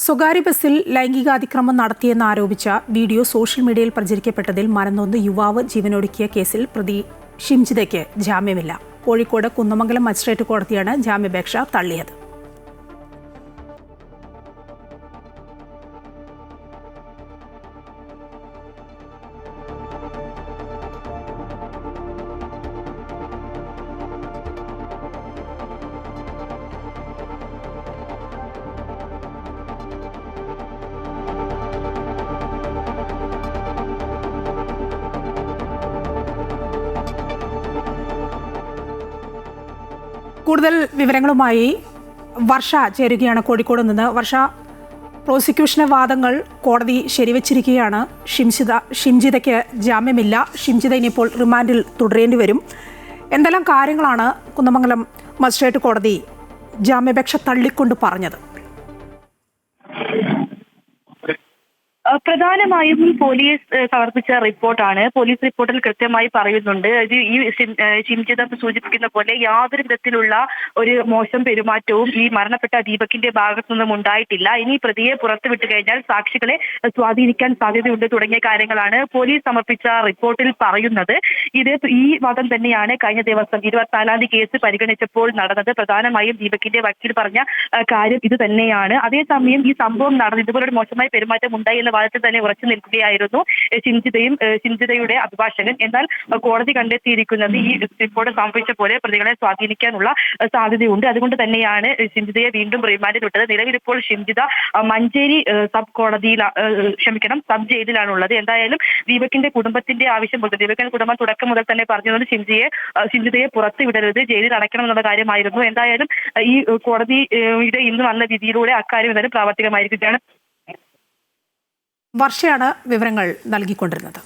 സ്വകാര്യ ബസ്സിൽ ലൈംഗികാതിക്രമം നടത്തിയെന്നാരോപിച്ച video social മീഡിയയിൽ പ്രചരിക്കപ്പെട്ടതിൽ മനംനൊന്ത് യുവാവ് ജീവനൊടുക്കിയ കേസിൽ പ്രതി ഷിംജിതയ്ക്ക് ജാമ്യമില്ല. കോഴിക്കോട് കുന്നമംഗലം മജിസ്ട്രേറ്റ് കോടതിയാണ് ജാമ്യാപേക്ഷ തള്ളിയത്. കൂടുതൽ വിവരങ്ങളുമായി വർഷ ചേരുകയാണ് കോഴിക്കോട് നിന്ന്. വർഷ, പ്രോസിക്യൂഷന്റെ വാദങ്ങൾ കോടതി ശരിവച്ചിരിക്കുകയാണ്. ഷിംജിതയ്ക്ക് ജാമ്യമില്ല. ഷിംജിത ഇനിയിപ്പോൾ റിമാൻഡിൽ തുടരേണ്ടി വരും. എന്തെല്ലാം കാര്യങ്ങളാണ് കുന്നമംഗലം മജിസ്ട്രേറ്റ് കോടതി ജാമ്യാപേക്ഷ തള്ളിക്കൊണ്ട് പറഞ്ഞത്? പ്രധാനമായും പോലീസ് സമർപ്പിച്ച റിപ്പോർട്ടാണ്. പോലീസ് റിപ്പോർട്ടിൽ കൃത്യമായി പറയുന്നുണ്ട്, ഈ ഷിംജിത സൂചിപ്പിക്കുന്ന പോലെ യാതൊരു വിധത്തിലുള്ള ഒരു മോശം പെരുമാറ്റവും ഈ മരണപ്പെട്ട ദീപകിന്റെ ഭാഗത്തു നിന്നും ഉണ്ടായിട്ടില്ല. ഇനി പ്രതിയെ പുറത്തുവിട്ടു കഴിഞ്ഞാൽ സാക്ഷികളെ സ്വാധീനിക്കാൻ സാധ്യതയുണ്ട് തുടങ്ങിയ കാര്യങ്ങളാണ് പോലീസ് സമർപ്പിച്ച റിപ്പോർട്ടിൽ പറയുന്നത്. ഈ വാദം തന്നെയാണ് കഴിഞ്ഞ ദിവസം 24-ാം തീയതി കേസ് പരിഗണിച്ചപ്പോൾ നടന്നത്. പ്രധാനമായും ദീപകിന്റെ വക്കീൽ പറഞ്ഞ കാര്യം ഇത് തന്നെയാണ്. അതേസമയം ഈ സംഭവം നടന്നു ഇതുപോലൊരു മോശമായ പെരുമാറ്റം ഉണ്ടായി എന്ന വാദത്തിൽ തന്നെ ഉറച്ചു നിൽക്കുകയായിരുന്നു ഷിംജിതയുടെ അഭിഭാഷകൻ. എന്നാൽ കോടതി കണ്ടെത്തിയിരിക്കുന്നത് ഈ റിപ്പോർട്ട് സമർപ്പിച്ച പോലെ പ്രതികളെ സ്വാധീനിക്കാനുള്ള സാധ്യതയുണ്ട്. അതുകൊണ്ട് തന്നെയാണ് ഷിംജിതയെ വീണ്ടും റിമാൻഡിൽ വിട്ടത്. നിലവിൽ ഇപ്പോൾ ഷിംജിത മഞ്ചേരി സബ് ജയിലിലാണുള്ളത്. എന്തായാലും ദീപകിന്റെ കുടുംബത്തിന്റെ ആവശ്യം പോലെ ദീപകിന്റെ കുടുംബം തുടക്കം മുതൽ തന്നെ പറഞ്ഞത് ഷിംജിതയെ പുറത്തു വിടരുത്, ജയിലിൽ അടയ്ക്കണം എന്നുള്ള കാര്യമായിരുന്നു. എന്തായാലും ഈ കോടതിയുടെ ഇന്ന് വന്ന വിധിയിലൂടെ അക്കാര്യം എന്തായാലും പ്രാവർത്തികമായിരിക്കുകയാണ്. വർഷയാണ് വിവരങ്ങൾ നൽകിക്കൊണ്ടിരുന്നത്.